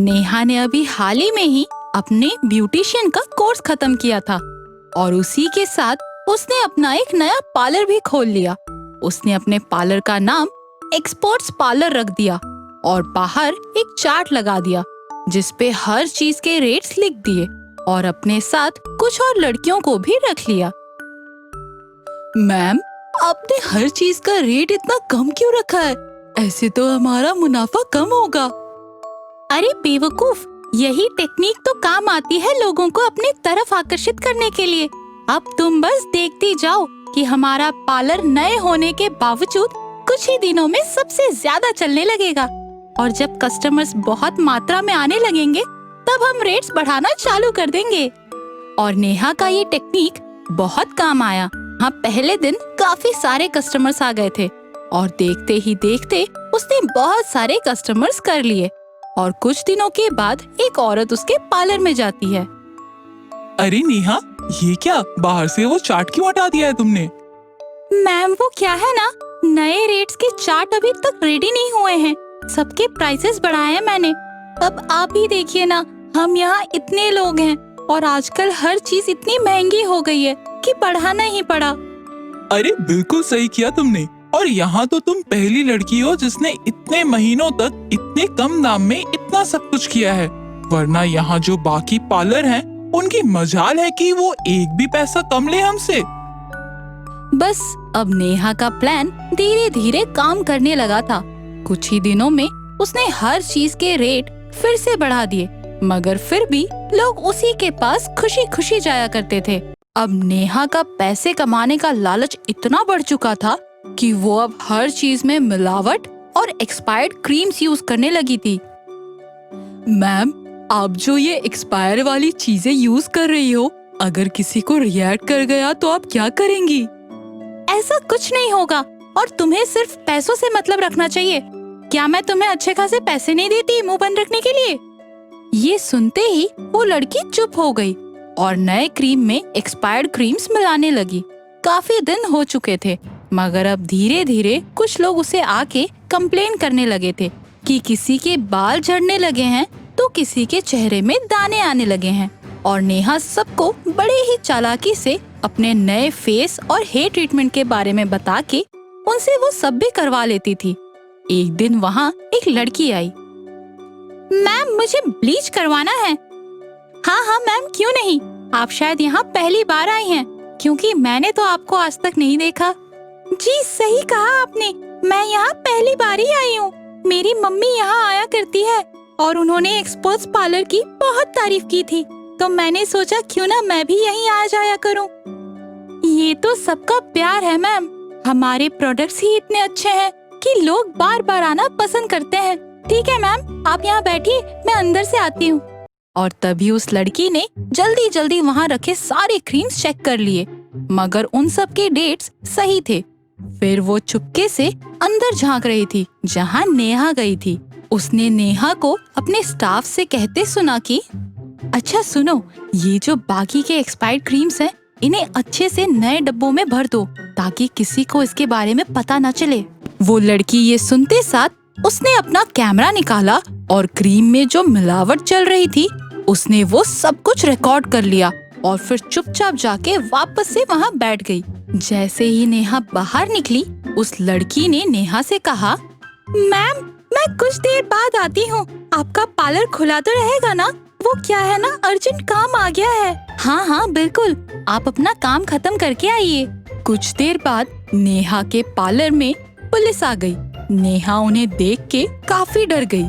नेहा ने अभी हाल ही में ही अपने ब्यूटिशियन का कोर्स खत्म किया था और उसी के साथ उसने अपना एक नया पार्लर भी खोल लिया। उसने अपने पार्लर का नाम एक्सपर्ट्स पार्लर रख दिया और बाहर एक चार्ट लगा दिया जिसपे हर चीज के रेट्स लिख दिए और अपने साथ कुछ और लड़कियों को भी रख लिया। मैम, आपने हर चीज का रेट इतना कम क्यों रखा है? ऐसे तो हमारा मुनाफा कम होगा। अरे बेवकूफ, यही टेक्निक तो काम आती है लोगों को अपनी तरफ आकर्षित करने के लिए। अब तुम बस देखती जाओ कि हमारा पार्लर नए होने के बावजूद कुछ ही दिनों में सबसे ज्यादा चलने लगेगा और जब कस्टमर्स बहुत मात्रा में आने लगेंगे तब हम रेट्स बढ़ाना चालू कर देंगे। और नेहा का ये टेक्निक बहुत काम आया। हाँ, पहले दिन काफी सारे कस्टमर्स आ गए थे और देखते ही देखते उसने बहुत सारे कस्टमर्स कर लिए और कुछ दिनों के बाद एक औरत उसके पार्लर में जाती है। अरे नेहा, ये क्या बाहर से वो चार्ट क्यों हटा दिया है तुमने? मैम, वो क्या है ना, नए रेट्स के चार्ट अभी तक रेडी नहीं हुए हैं। सबके प्राइसेस बढ़ाए हैं मैंने। अब आप ही देखिए ना, हम यहाँ इतने लोग हैं और आजकल हर चीज इतनी महंगी हो गई है कि बढ़ाना ही पड़ा। अरे बिल्कुल सही किया तुमने। और यहाँ तो तुम पहली लड़की हो जिसने इतने महीनों तक इतने कम दाम में इतना सब कुछ किया है, वरना यहाँ जो बाकी पार्लर हैं उनकी मजाल है कि वो एक भी पैसा कम ले हमसे। बस अब नेहा का प्लान धीरे धीरे काम करने लगा था। कुछ ही दिनों में उसने हर चीज के रेट फिर से बढ़ा दिए, मगर फिर भी लोग उसी के पास खुशी खुशी जाया करते थे। अब नेहा का पैसे कमाने का लालच इतना बढ़ चुका था कि वो अब हर चीज में मिलावट और एक्सपायर्ड क्रीम्स यूज करने लगी थी। मैम, आप जो ये एक्सपायर वाली चीजें यूज कर रही हो, अगर किसी को रिएक्ट कर गया तो आप क्या करेंगी? ऐसा कुछ नहीं होगा और तुम्हें सिर्फ पैसों से मतलब रखना चाहिए। क्या मैं तुम्हें अच्छे खासे पैसे नहीं देती मुंह बंद रखने के लिए? ये सुनते ही वो लड़की चुप हो गई और नए क्रीम में एक्सपायर्ड क्रीम्स मिलाने लगी। काफी दिन हो चुके थे, मगर अब धीरे धीरे कुछ लोग उसे आके कंप्लेन करने लगे थे कि किसी के बाल झड़ने लगे हैं तो किसी के चेहरे में दाने आने लगे हैं। और नेहा सबको बड़े ही चालाकी से अपने नए फेस और हेयर ट्रीटमेंट के बारे में बता के उनसे वो सब भी करवा लेती थी। एक दिन वहाँ एक लड़की आई। मैम, मुझे ब्लीच करवाना है। हाँ हाँ मैम, क्यों नहीं। आप शायद यहाँ पहली बार आई हैं, क्योंकि मैंने तो आपको आज तक नहीं देखा। जी सही कहा आपने, मैं यहाँ पहली बार ही आई हूँ। मेरी मम्मी यहाँ आया करती है और उन्होंने एक्सपर्ट्स पार्लर की बहुत तारीफ की थी, तो मैंने सोचा क्यों ना मैं भी यहीं आ जाया करूँ। ये तो सबका प्यार है मैम, हमारे प्रोडक्ट्स ही इतने अच्छे हैं कि लोग बार बार आना पसंद करते हैं। ठीक है मैम, आप यहाँ बैठिए, मैं अंदर से आती हूँ। और तभी उस लड़की ने जल्दी जल्दी वहाँ रखे सारे क्रीम्स चेक कर लिए, मगर उन सब के डेट्स सही थे। फिर वो चुपके से अंदर झांक रही थी जहाँ नेहा गई थी। उसने नेहा को अपने स्टाफ से कहते सुना कि अच्छा सुनो, ये जो बाकी के एक्सपायर्ड क्रीम्स हैं, इन्हें अच्छे से नए डब्बों में भर दो ताकि किसी को इसके बारे में पता न चले। वो लड़की ये सुनते साथ उसने अपना कैमरा निकाला और क्रीम में जो मिलावट चल रही थी उसने वो सब कुछ रिकॉर्ड कर लिया और फिर चुपचाप जाके वापस से वहाँ बैठ गई। जैसे ही नेहा बाहर निकली, उस लड़की ने नेहा से कहा, मैम, मैं कुछ देर बाद आती हूँ। आपका पार्लर खुला तो रहेगा ना? वो क्या है ना, अर्जेंट काम आ गया है। हाँ हाँ बिल्कुल, आप अपना काम खत्म करके आइए। कुछ देर बाद नेहा के पार्लर में पुलिस आ गई। नेहा उन्हें देख के काफी डर गई।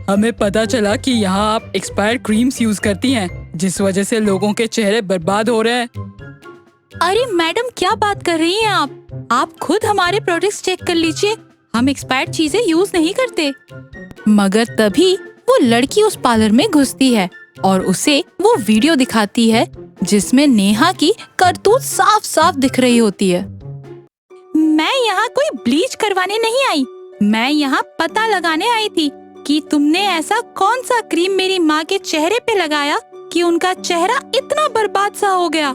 हमें पता चला कि यहाँ आप एक्सपायर्ड क्रीम्स यूज करती हैं, जिस वजह से लोगों के चेहरे बर्बाद हो रहे हैं। अरे मैडम, क्या बात कर रही हैं आप खुद हमारे प्रोडक्ट्स चेक कर लीजिए, हम एक्सपायर्ड चीजें यूज नहीं करते। मगर तभी वो लड़की उस पार्लर में घुसती है और उसे वो वीडियो दिखाती है जिसमें नेहा की करतूत साफ साफ दिख रही होती है। मैं यहाँ कोई ब्लीच करवाने नहीं आई, मैं यहाँ पता लगाने आई थी कि तुमने ऐसा कौन सा क्रीम मेरी माँ के चेहरे पे लगाया कि उनका चेहरा इतना बर्बाद सा हो गया।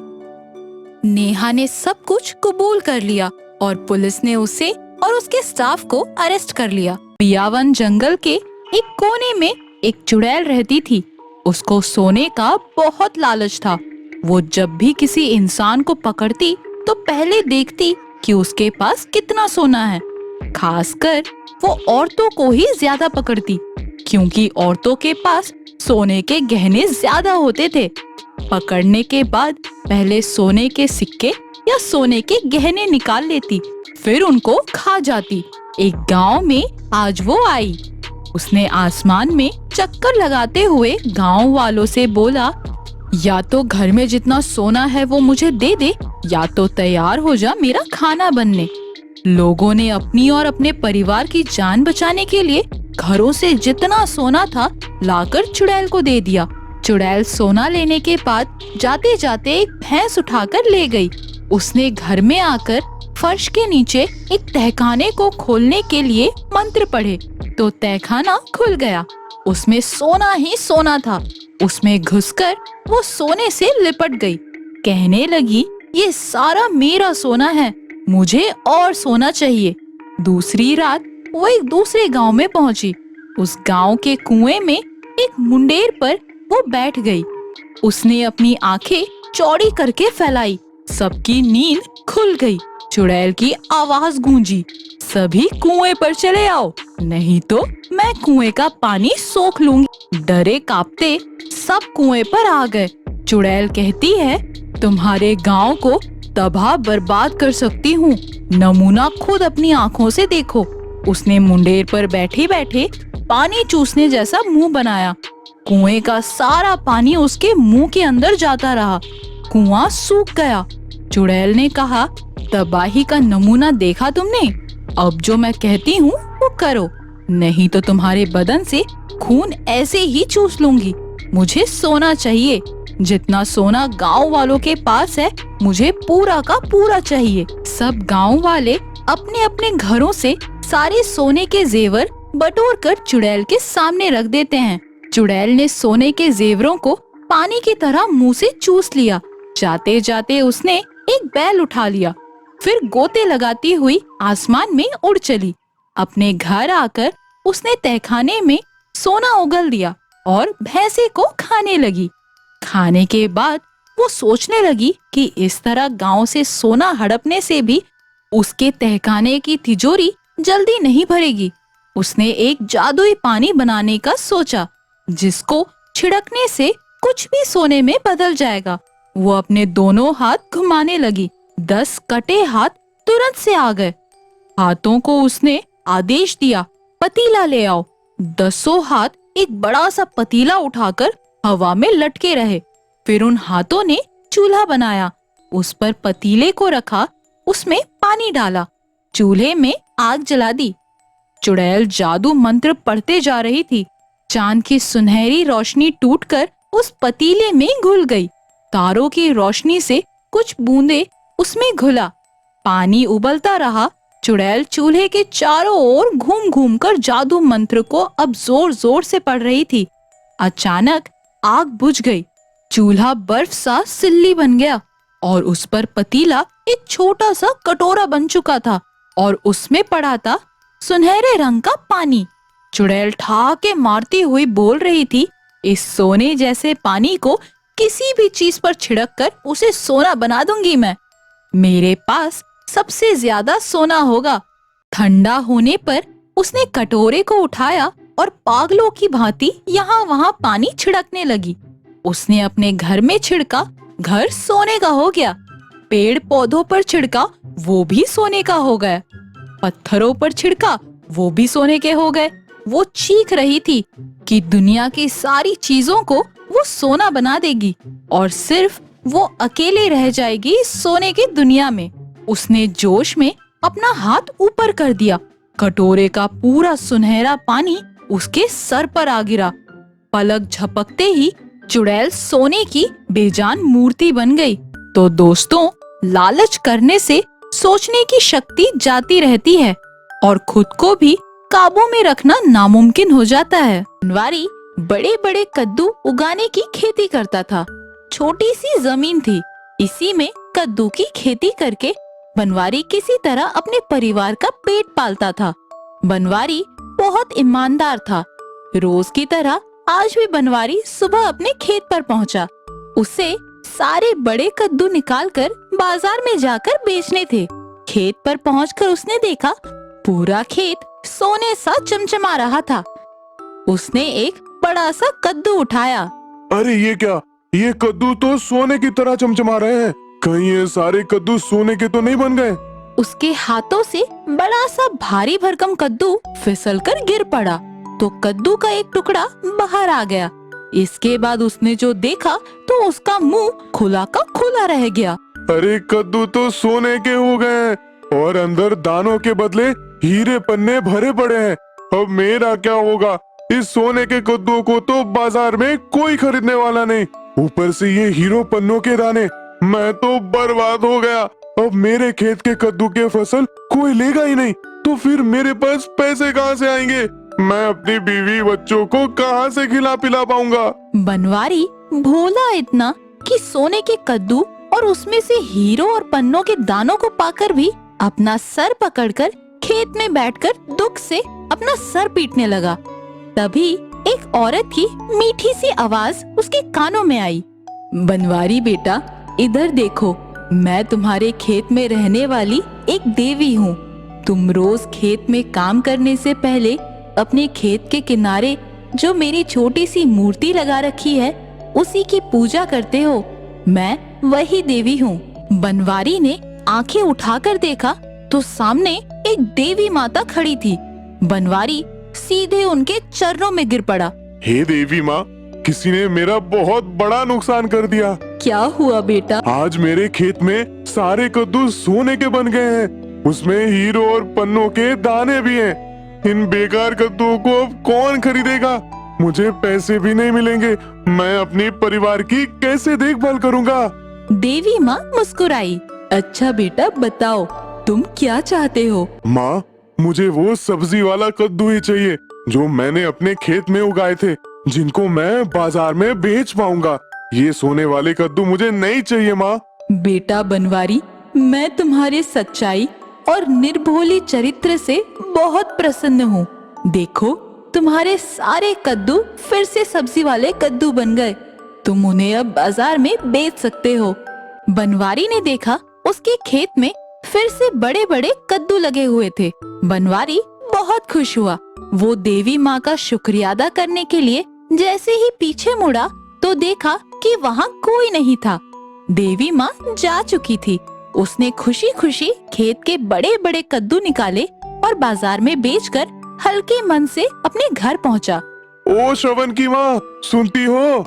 नेहा ने सब कुछ कबूल कर लिया और पुलिस ने उसे और उसके स्टाफ को अरेस्ट कर लिया। पियावन जंगल के एक कोने में एक चुड़ैल रहती थी। उसको सोने का बहुत लालच था। वो जब भी किसी इंसान को पकड़ती तो पहले देखती कि उसके पास कितना सोना है। खासकर वो औरतों को ही ज्यादा पकड़ती, क्योंकि औरतों के पास सोने के गहने ज्यादा होते थे। पकड़ने के बाद पहले सोने के सिक्के या सोने के गहने निकाल लेती, फिर उनको खा जाती। एक गांव में आज वो आई। उसने आसमान में चक्कर लगाते हुए गांव वालों से बोला, या तो घर में जितना सोना है वो मुझे दे दे, या तो तैयार हो जा मेरा खाना बनने। लोगों ने अपनी और अपने परिवार की जान बचाने के लिए घरों से जितना सोना था लाकर चुड़ैल को दे दिया। चुड़ैल सोना लेने के बाद जाते जाते एक भैंस उठाकर ले गई। उसने घर में आकर फर्श के नीचे एक तहखाने को खोलने के लिए मंत्र पढ़े तो तहखाना खुल गया। उसमें सोना ही सोना था। उसमें घुसकर वो सोने से लिपट गई। कहने लगी, ये सारा मेरा सोना है, मुझे और सोना चाहिए। दूसरी रात वो एक दूसरे गांव में पहुंची। उस गांव के कुएं में एक मुंडेर पर वो बैठ गई। उसने अपनी आंखें चौड़ी करके फैलाई। सबकी नींद खुल गई। चुड़ैल की आवाज गूंजी, सभी कुएं पर चले आओ, नहीं तो मैं कुएं का पानी सोख लूंगी। डरे कांपते सब कुएं पर आ गए। चुड़ैल कहती है, तुम्हारे गांव को तबाह बर्बाद कर सकती हूँ, नमूना खुद अपनी आँखों से देखो। उसने मुंडेर पर बैठे बैठे पानी चूसने जैसा मुंह बनाया। कुएं का सारा पानी उसके मुंह के अंदर जाता रहा। कुआं सूख गया। चुड़ैल ने कहा, तबाही का नमूना देखा तुमने? अब जो मैं कहती हूँ वो करो, नहीं तो तुम्हारे बदन से खून ऐसे ही चूस लूंगी। मुझे सोना चाहिए, जितना सोना गांव वालों के पास है मुझे पूरा का पूरा चाहिए। सब गांव वाले अपने अपने घरों से सारे सोने के जेवर बटोर कर चुड़ैल के सामने रख देते हैं। चुड़ैल ने सोने के जेवरों को पानी की तरह मुंह से चूस लिया। जाते जाते उसने एक बैल उठा लिया, फिर गोते लगाती हुई आसमान में उड़ चली। अपने घर आकर उसने तहखाने में सोना उगल दिया और भैंसे को खाने लगी। खाने के बाद वो सोचने लगी कि इस तरह गांव से सोना हड़पने से भी उसके तहखाने की तिजोरी जल्दी नहीं भरेगी। उसने एक जादुई पानी बनाने का सोचा, जिसको छिड़कने से कुछ भी सोने में बदल जाएगा। वो अपने दोनों हाथ घुमाने लगी। 10 कटे हाथ तुरंत से आ गए। हाथों को उसने आदेश दिया, पतीला ले आओ। 10 हाथ एक बड़ा सा पतीला उठाकर हवा में लटके रहे। फिर उन हाथों ने चूल्हा बनाया, उस पर पतीले को रखा, उसमें पानी डाला, चूल्हे में आग जला दी। चुड़ैल जादू मंत्र पढ़ते जा रही थी। चांद की सुनहरी रोशनी टूटकर उस पतीले में घुल गई। तारों की रोशनी से कुछ बूंदे उसमें घुला। पानी उबलता रहा। चुड़ैल चूल्हे के चारों ओर घूम घूम कर जादू मंत्र को अब जोर जोर से पढ़ रही थी। अचानक आग बुझ गई। चूल्हा बर्फ सा सिल्ली बन गया और उस पर पतीला एक छोटा सा कटोरा बन चुका था और उसमें पड़ा था सुनहरे रंग का पानी। चुड़ैल ठहाके मारती हुई बोल रही थी, इस सोने जैसे पानी को किसी भी चीज पर छिड़क कर उसे सोना बना दूंगी मैं। मेरे पास सबसे ज्यादा सोना होगा। ठंडा होने पर उसने कटोरे को उठाया और पागलों की भांति यहाँ वहाँ पानी छिड़कने लगी। उसने अपने घर में छिड़का, घर सोने का हो गया। पेड़ पौधों पर छिड़का, वो भी सोने का हो गया। पत्थरों पर छिड़का, वो भी सोने के हो गए। वो चीख रही थी कि दुनिया की सारी चीजों को वो सोना बना देगी और सिर्फ वो अकेले रह जाएगी सोने की दुनिया में। उसने जोश में अपना हाथ ऊपर कर दिया। कटोरे का पूरा सुनहरा पानी उसके सर पर आ गिरा। पलक झपकते ही चुड़ैल सोने की बेजान मूर्ति बन गई। तो दोस्तों, लालच करने से सोचने की शक्ति जाती रहती है और खुद को भी काबू में रखना नामुमकिन हो जाता है। बनवारी बड़े बड़े कद्दू उगाने की खेती करता था। छोटी सी जमीन थी, इसी में कद्दू की खेती करके बनवारी किसी तरह अपने परिवार का पेट पालता था। बनवारी बहुत ईमानदार था। रोज की तरह आज भी बनवारी सुबह अपने खेत पर पहुंचा। उसे सारे बड़े कद्दू निकालकर बाजार में जाकर बेचने थे। खेत पर पहुंचकर उसने देखा पूरा खेत सोने सा चमचमा रहा था। उसने एक बड़ा सा कद्दू उठाया। अरे ये क्या, ये कद्दू तो सोने की तरह चमचमा रहे हैं। कहीं ये सारे कद्दू सोने के तो नहीं बन गए? उसके हाथों से बड़ा सा भारी भरकम कद्दू फिसलकर गिर पड़ा तो कद्दू का एक टुकड़ा बाहर आ गया। इसके बाद उसने जो देखा तो उसका मुंह खुला का खुला रह गया। अरे कद्दू तो सोने के हो गए हैं और अंदर दानों के बदले हीरे पन्ने भरे पड़े हैं। अब मेरा क्या होगा? इस सोने के कद्दू को तो बाजार में कोई खरीदने वाला नहीं, ऊपर से ये हीरो पन्नों के दाने। मैं तो बर्बाद हो गया। अब मेरे खेत के कद्दू के फसल कोई लेगा ही नहीं, तो फिर मेरे पास पैसे कहाँ से आएंगे? मैं अपनी बीवी बच्चों को कहाँ से खिला पिला पाऊंगा? बनवारी भोला इतना कि सोने के कद्दू और उसमें से हीरो और पन्नों के दानों को पाकर भी अपना सर पकड़कर खेत में बैठकर दुख से अपना सर पीटने लगा। तभी एक औरत की मीठी सी आवाज उसके कानों में आई। बनवारी बेटा, इधर देखो, मैं तुम्हारे खेत में रहने वाली एक देवी हूँ। तुम रोज खेत में काम करने से पहले अपने खेत के किनारे जो मेरी छोटी सी मूर्ति लगा रखी है उसी की पूजा करते हो। मैं वही देवी हूँ। बनवारी ने आंखें उठाकर देखा तो सामने एक देवी माता खड़ी थी। बनवारी सीधे उनके चरणों में गिर पड़ा। हे देवी माँ, किसी ने मेरा बहुत बड़ा नुकसान कर दिया। क्या हुआ बेटा? आज मेरे खेत में सारे कद्दू सोने के बन गए हैं, उसमें हीरो और पन्नों के दाने भी हैं। इन बेकार कद्दू को अब कौन खरीदेगा? मुझे पैसे भी नहीं मिलेंगे। मैं अपनी परिवार की कैसे देखभाल करूँगा? देवी माँ मुस्कुराई। अच्छा बेटा, बताओ तुम क्या चाहते हो? माँ, मुझे वो सब्जी वाला कद्दू ही चाहिए जो मैंने अपने खेत में उगाए थे, जिनको मैं बाजार में बेच पाऊंगा। ये सोने वाले कद्दू मुझे नहीं चाहिए माँ। बेटा बनवारी, मैं तुम्हारे सच्चाई और निर्भोली चरित्र से बहुत प्रसन्न हूँ। देखो, तुम्हारे सारे कद्दू फिर से सब्जी वाले कद्दू बन गए। तुम उन्हें अब बाजार में बेच सकते हो। बनवारी ने देखा उसके खेत में फिर से बड़े बड़े कद्दू लगे हुए थे। बनवारी बहुत खुश हुआ। वो देवी माँ का शुक्रिया अदा करने के लिए जैसे ही पीछे मुड़ा तो देखा कि वहाँ कोई नहीं था। देवी माँ जा चुकी थी। उसने खुशी खुशी खेत के बड़े बड़े कद्दू निकाले और बाजार में बेचकर हल्के मन से अपने घर पहुँचा। ओ श्रवण की माँ, सुनती हो?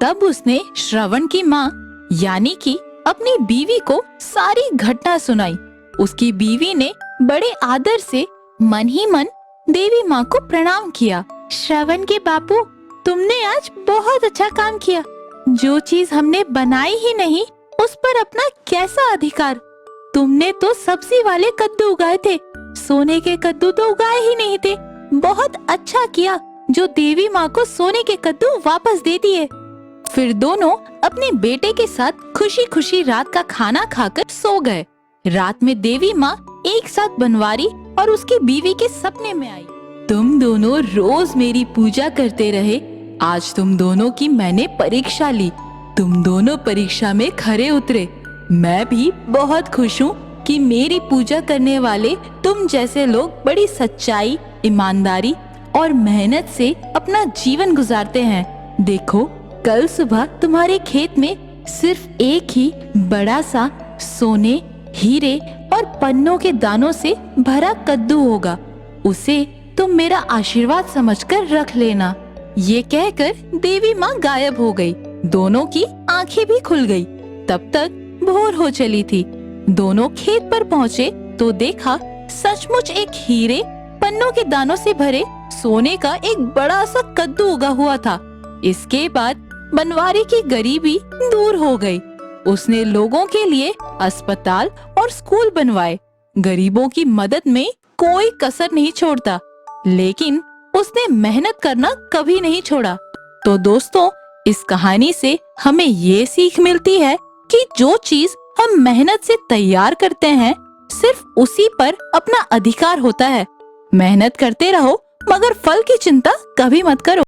तब उसने श्रवण की माँ यानी कि अपनी बीवी को सारी घटना सुनाई। उसकी बीवी ने बड़े आदर से मन ही मन देवी माँ को प्रणाम किया। श्रवण के बापू, तुमने आज बहुत अच्छा काम किया। जो चीज हमने बनाई ही नहीं उस पर अपना कैसा अधिकार? तुमने तो सब्जी वाले कद्दू उगाए थे, सोने के कद्दू तो उगाए ही नहीं थे। बहुत अच्छा किया जो देवी माँ को सोने के कद्दू वापस दे दिए। फिर दोनों अपने बेटे के साथ खुशी खुशी रात का खाना खाकर सो गए। रात में देवी माँ एक साथ बनवारी और उसकी बीवी के सपने में आई। तुम दोनों रोज मेरी पूजा करते रहे। आज तुम दोनों की मैंने परीक्षा ली। तुम दोनों परीक्षा में खरे उतरे। मैं भी बहुत खुश हूँ कि मेरी पूजा करने वाले तुम जैसे लोग बड़ी सच्चाई, ईमानदारी और मेहनत से अपना जीवन गुजारते हैं। देखो, कल सुबह तुम्हारे खेत में सिर्फ एक ही बड़ा सा सोने, हीरे और पन्नों के दानों से भरा कद्दू होगा। उसे तुम मेरा आशीर्वाद समझकर रख लेना। ये कहकर देवी माँ गायब हो गई। दोनों की आंखें भी खुल गई। तब तक भोर हो चली थी। दोनों खेत पर पहुँचे तो देखा सचमुच एक हीरे, पन्नों के दानों से भरे सोने का एक बड़ा सा कद्दू उगा हुआ था। इसके बाद बनवारी की गरीबी दूर हो गई। उसने लोगों के लिए अस्पताल और स्कूल बनवाए। गरीबों की मदद में कोई कसर नहीं छोड़ता, लेकिन उसने मेहनत करना कभी नहीं छोड़ा। तो दोस्तों, इस कहानी से हमें ये सीख मिलती है कि जो चीज हम मेहनत से तैयार करते हैं सिर्फ उसी पर अपना अधिकार होता है। मेहनत करते रहो, मगर फल की चिंता कभी मत करो।